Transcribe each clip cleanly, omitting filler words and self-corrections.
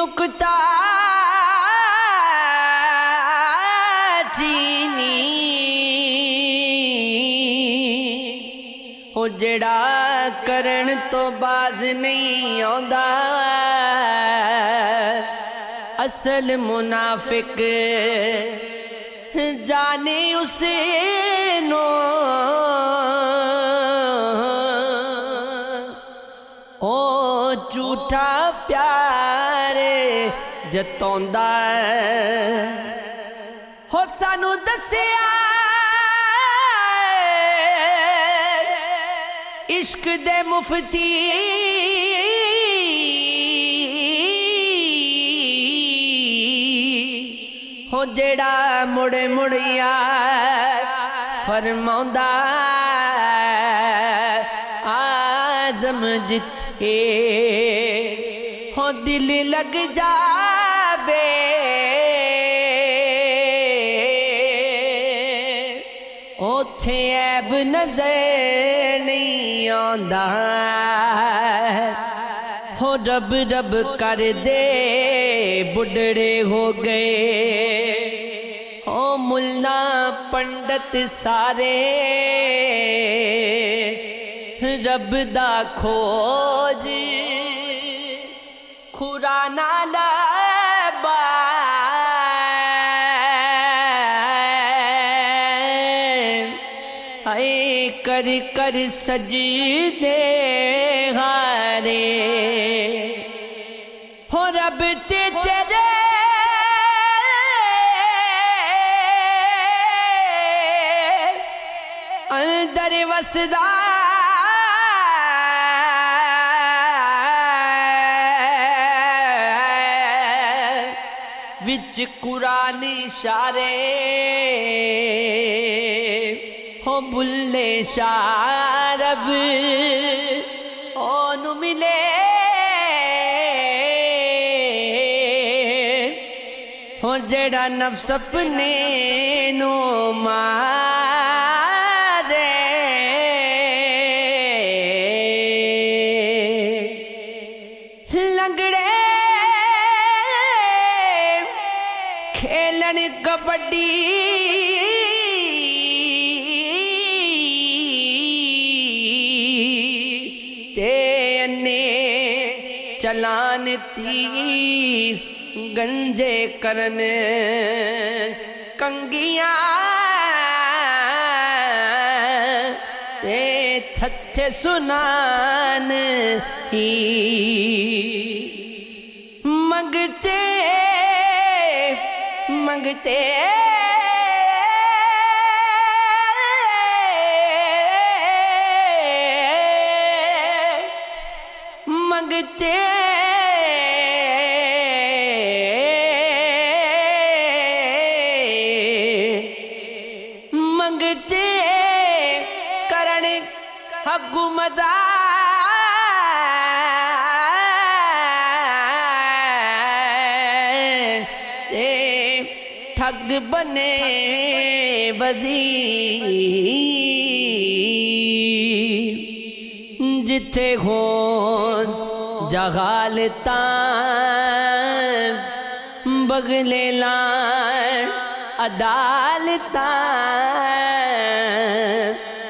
نکتا چینی ہو جڑا کرن تو باز نہیں آندا اصل منافق جانے اس نو او جھوٹا پیار جتوندا ہو سانو دسیا عشق دے مفتی ہو جڑا مڑ مڑیا فرماوندا آزم جتھے ہو دل لگ جاوے اوتھے عیب نظر نہیں آندا ہو رب رب کر دے بڈھڑے ہو گئے ہو ملا پنڈت سارے رب دا کھوج کھرانا لبا اے کر کر سجدے ہارے ہو رب تے تیرے اندر وسدا وچ قرآن اشارے ہو بلے شارب اونو ملے ہو جڑا نفس اپنے نو مارے لنگڑے کھیلن کبڈی تے انے چلان تیر گنجے کرن کنگیاں تے تھتھے سنان ہی منگتے منگتے منگتے منگتے کرن حکومت ٹھگ بنے وزیر جتھے ہون جغالتاں بغلے لان عدالتاں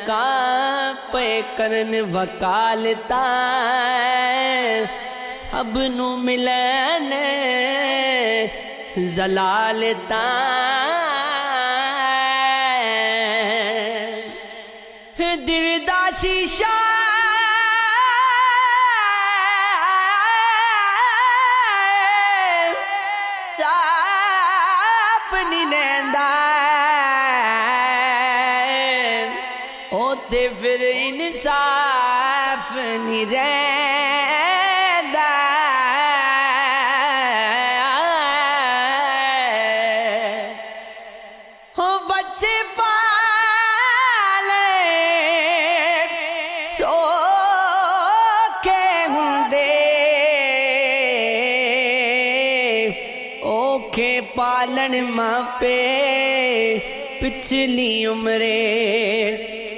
کانپے کرن وکالتاں سب نو ملن زلالتاں دل دا شیشہ چاپ نہیں لیندا او تے پھر انصاف نہیں رہندا ہو بچے پالے چوکھے ہندے اوکھے پالن ماں پہ پچھلی عمرے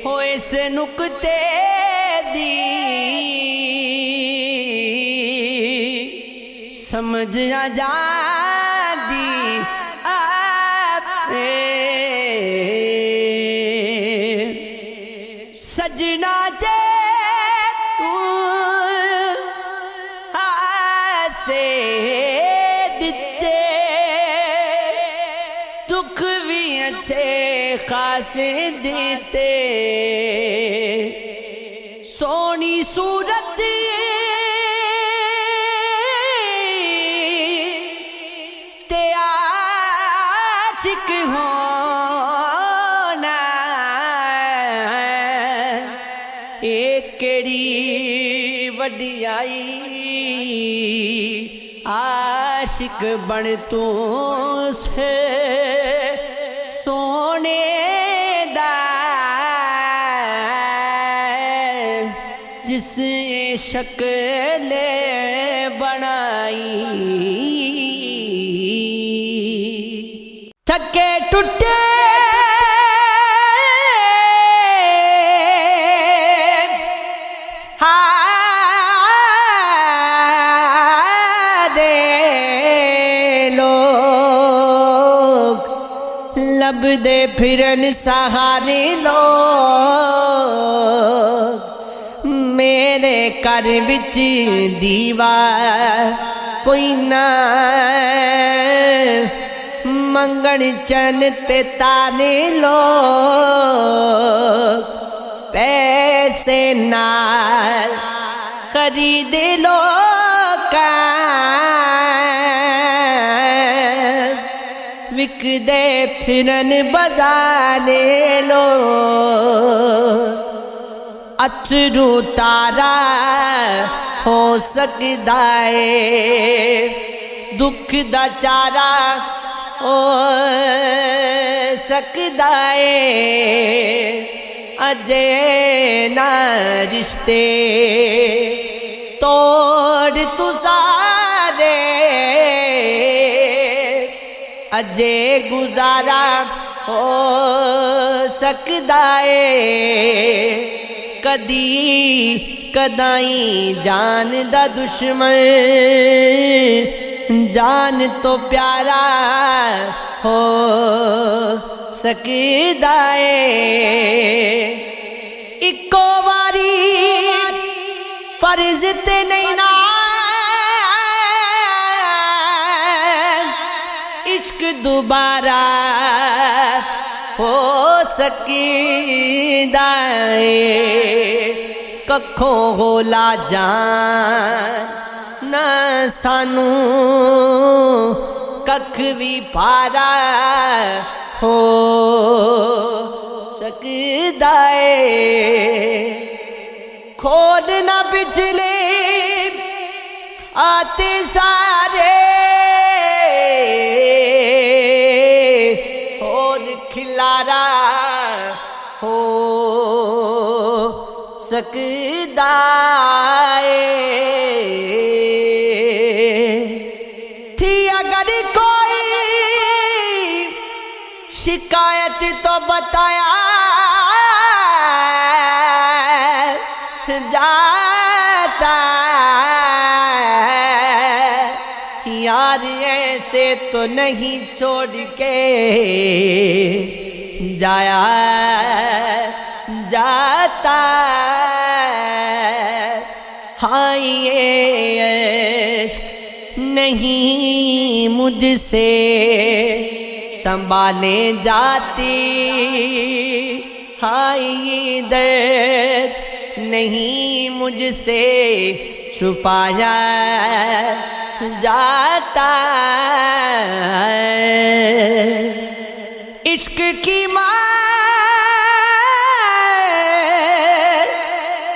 ہو اس نکتے دی سمجھ آ جاندی آپ سجنا جے تو ہاسے دتے دکھ بھی اچھے خاصے دیتے سونی صورت تے عاشق ہونا ایک کیڑی وڈیائی عاشق بن تو سے سونے دا جس شکل بنائی تھکے ٹوٹے لب دے پھرن سہارے لوگ میرے گھر وچ دیوار کوئی نہ منگن چن تے تانے لوگ پیسے نال خرید وک دے پھرن بزانے لوگ اتھرو تارا ہو سکدا ہے دکھ دا چارا ہو سکدا ہے اجے نہ رشتے توڑ تو سارے اجے گزارا ہو سکدا ہے کدی کدائیں جان دا دشمن جان تو پیارا ہو سکدا ہے اکو واری فرض تے نہیں نا عشق دوبارہ ہو سکدا ہے ککھوں ہولا جان نہ سانو ککھ بھی پارا ہو سکدا ہے کھولنا پچھلے آتے سارے اور کھلارا ہو سکدا ہے تھی اگر کوئی شکایت تو بتایا جاتا یار ایسے تو نہیں چھوڑ کے جایا جاتا ہاں یہ عشق نہیں مجھ سے سنبھالے جاتی ہاں یہ درد نہیں مجھ سے چھپایا جاتا عشق کی ماں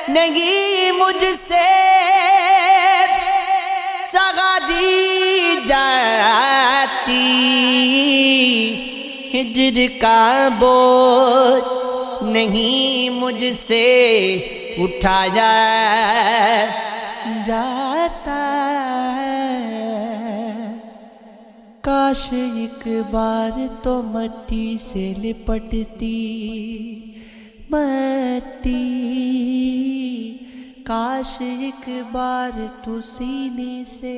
نہیں مجھ سے سگا دی جاتی ہجر کا بوجھ نہیں مجھ سے اٹھایا جاتا کاش ایک بار تو مٹی سے لپٹتی مٹی کاش ایک بار تو سینے سے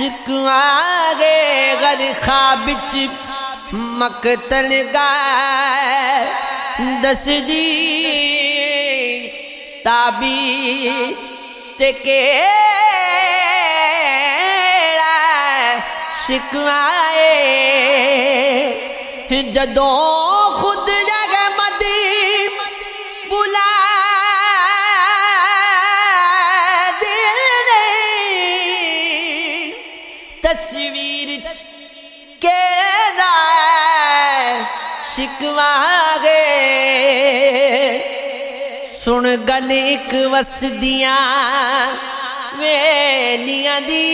شکوا گے غر خواب وچ مقتل گائے دس دی تعبیر تے کیڑا شکوا ہے جدوں خود جگہ مدی بلا دے تصویر کیڑا شکوا گے سن گل ایک وسدیاں ویلیاں دی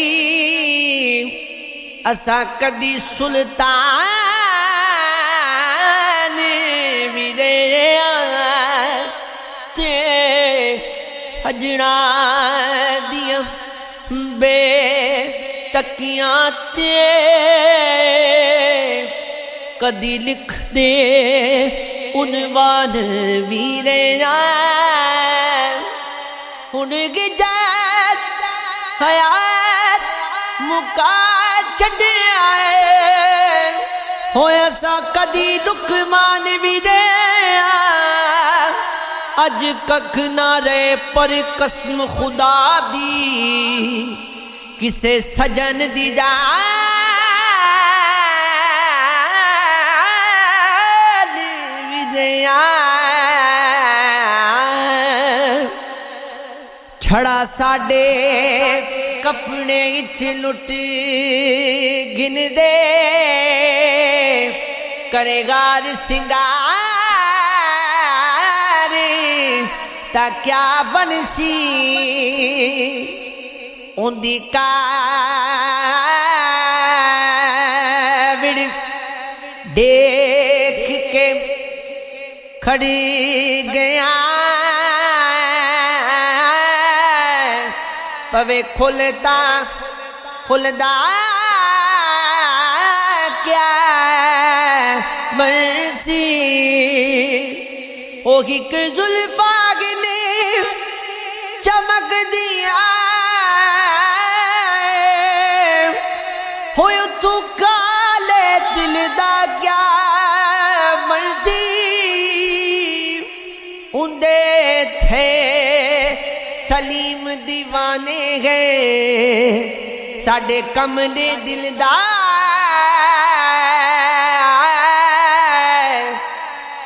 اسا کدی سلطان ویرے تے سجنا دیاں بے تکیاں تے کدی لکھ دے عنوان ویرے ہن گجات حیات مکا چھڈیا ہویا سا کدی لقمان ویرے اج ککھ نہ رہے پر قسم خدا دی کسے سجن دی جان ویرے چھڑا ساڈے کپڑے اچ لٹ گن دے کرے گار سنگار تا کیا بنسی اندی کاوڑ دیکھ کے کھڑی گیا پوے کھلتا کھلدا کیا مرسی اوہی کہ زلفاگ نے چمک دیا ہوئے تو کالے دل دا کیا مرسی اندے تھے سلیم دیوانے گئے ساڈے کملے دلدار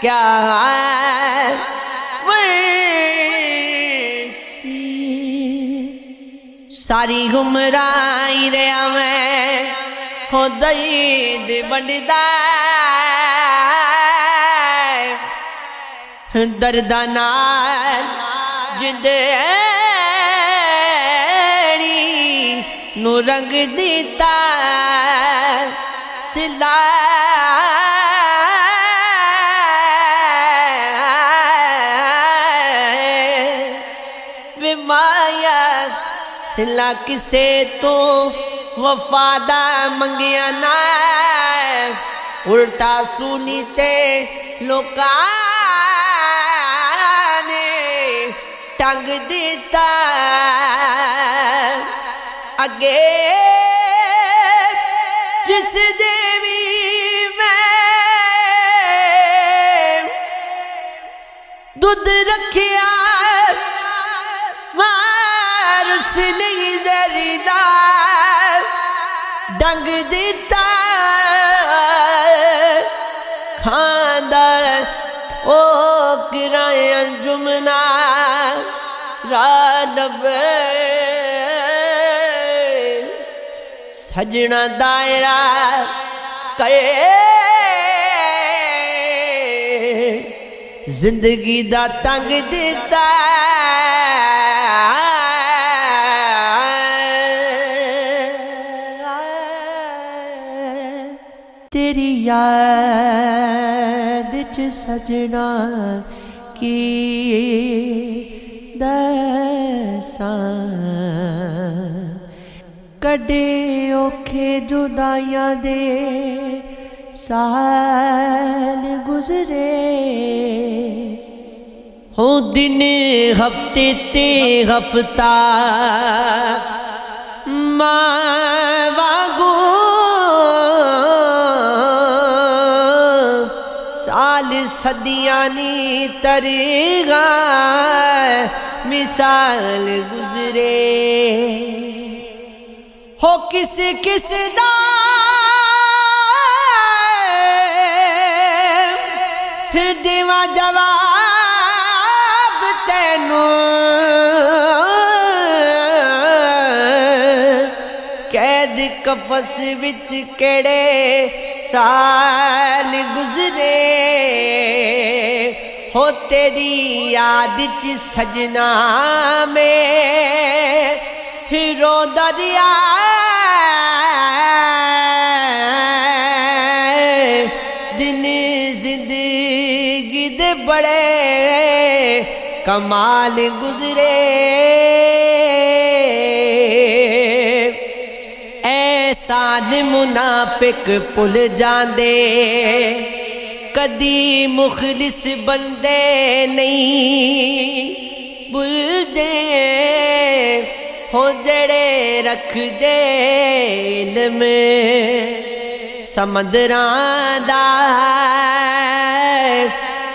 کیا ساری گمرائی رہا میں ہو درد بڑھدا درداں نال جدڑی نو رنگ دیتا سلا وے مایا سلا کسے تو وفادہ منگیا نہ الٹا سونی تے لوکانے ٹنگ دیتا اگے جس دیوی میں دودھ رکھیا مارس نہیں زہریلا ڈنگ دیتا خاندار او کرائے انجمنا رالب سجنا دائرہ کرے زندگی دا تنگ دیتا تیری یاد چ سجنا کی دساں کڈے اوکھے جدائیاں دے سال گزرے ہو دن ہفتے تے ہفتہ ਮਾਂ ਵਾਂਗੂ ਸਾਲ ਸਦੀਆਂ ਨੀ ਤਰਗਾ ਮਿਸਾਲ ਗੁਜ਼ਰੇ ਹੋ ਕਿਸ ਕਿਸ ਦਾ ਦੇਵਾਂ ਜਵਾਬ ਤੈਨੂੰ ਕੈਦ ਕਫਸ ਵਿੱਚ ਕਿਹੜੇ ਸਾਲ ਗੁਜ਼ਰੇ ਹੋ ਤੇਰੀ ਯਾਦ ਚ ਸਜਣਾ ਮੈਂ ਹੀਰੋ ਦਰਿਆ ਦਿਨ ਜ਼ਿੰਦਗੀ ਦੇ ਬੜੇ ਕਮਾਲ ਗੁਜ਼ਰੇ ਐਸਾਨ ਮੁਨਾਫਿਕ ਭੁੱਲ ਜਾਂਦੇ ਕਦੀ ਮੁਖਲਿਸ ਬੰਦੇ ਨਹੀਂ ਭੁੱਲਦੇ ਹੋ ਜਿਹੜੇ ਰੱਖਦੇ ਇਲਮ ਸਮੁੰਦਰਾਂ ਦਾ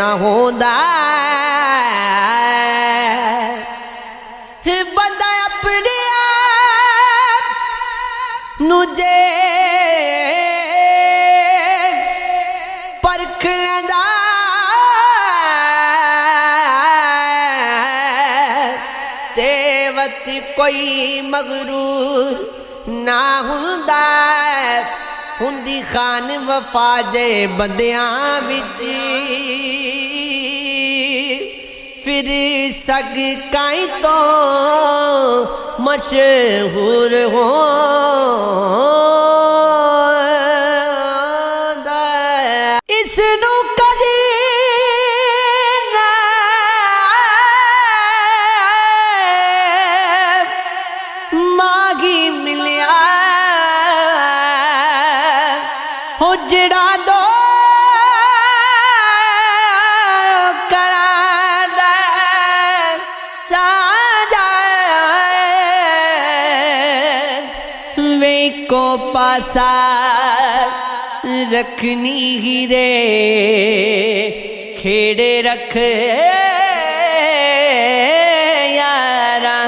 نہ ہوندا بندہ اپنے آپ نو جے پرکھ لیندا تے وت کوئی مغرور نہ ہوندا ہوندی خان وفا جے بندیاں وچ پھر سگ کائیں تو مشہور ہوندا اس نو کدی نہ ماگی ملیا ہو جڑا دو کو پاسا رکھنی ہی رے کھیڑے رکھ یاراں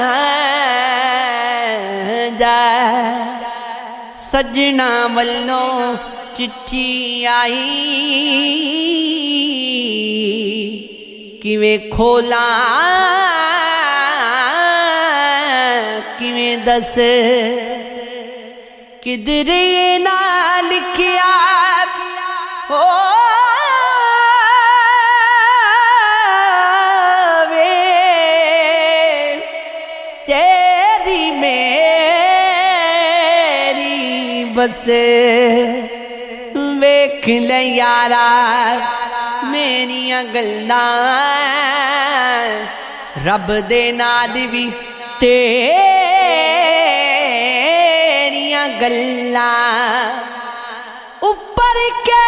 جا سجنا ولوں چٹھی آئی کیویں کھولاں کیویں دس کدھر یہ نہ لکھیا ہو وے تیری میری بس ویکھ لے یارا میریاں گلاں رب دے نال وی گلاں اوپر کے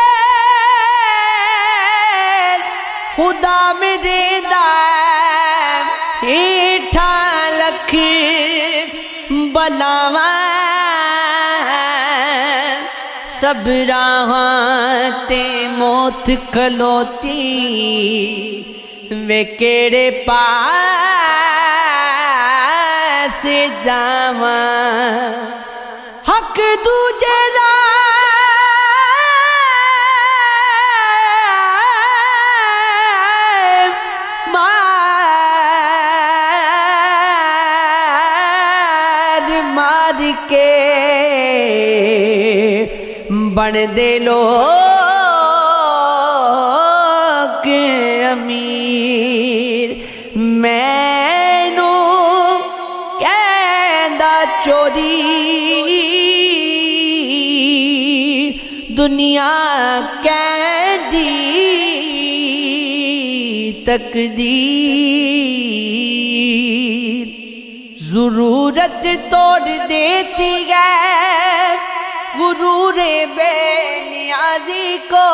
خدا میرے دا ہیٹھا لکھ بلاواں صبراں تے موت کھلوتی وے کیڑے پاس جاواں حق دوجے دا مار مار کے بن دے لوگ امیر مینوں کہندا چوری دنیا کہندی تقدیر ضرورت توڑ دیتی ہے غرور بے نیازی کو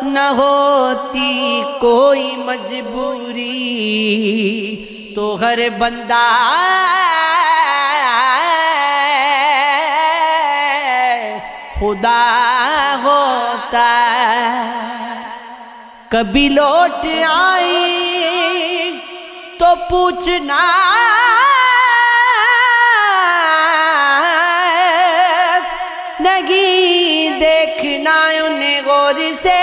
نہ ہوتی کوئی مجبوری تو ہر بندہ خدا ہوتا کبھی لوٹ آئی تو پوچھنا نہیں دیکھنا انہیں غور سے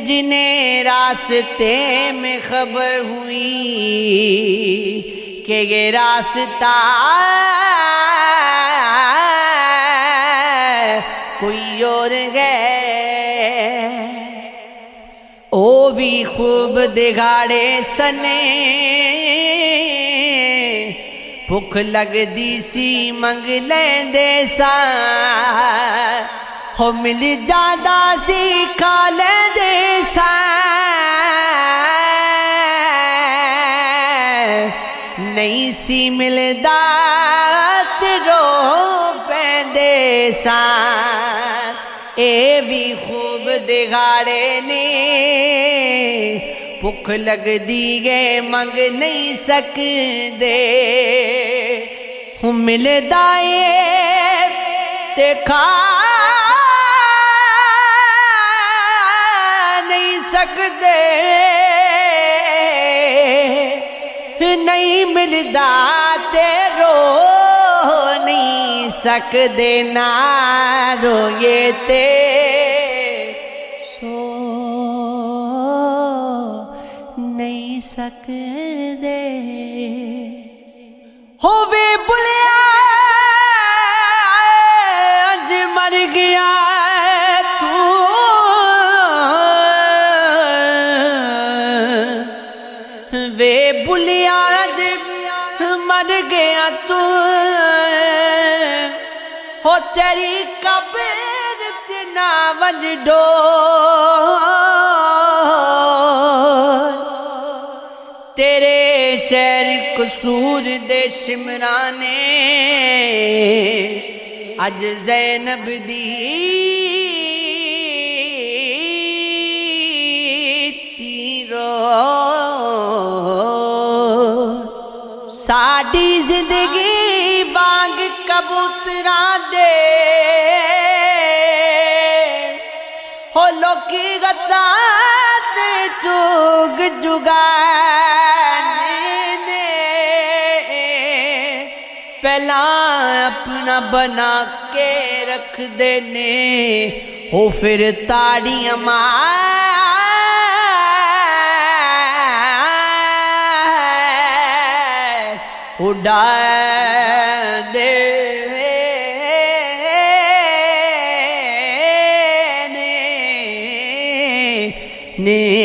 جنہیں راستے میں خبر ہوئی کہ یہ راستہ کوئی اور ہے او بھی خوب دگاڑے سنے بھوک لگ دی سی منگ لیندے سا ہو مل جادا سی کھا لیندے سا نہیں سی ملدا تے رو پیندے سا اے بھی خوب دگاڑے نے بھوک لگ دی گے منگ نہیں سکدے ملدا اے تے کھا دے نہیں ملدا تے رو نہیں سکدے نہ روئے تے سو نہیں سکدے ہووے بھلیا اج مر گیا وے بھلیا اج مر گیا تو ہو تیری قبر تے نہ ونج ڈول تیرے شہر قصور دے شمرانے اج زینب دی ساڈی زندگی وانگ کبوتراں دے ہو لوکی غدات چوگ جگانے پہلا اپنا بنا کے رکھ دینے ہو پھر تاڑیاں اڑا دے نے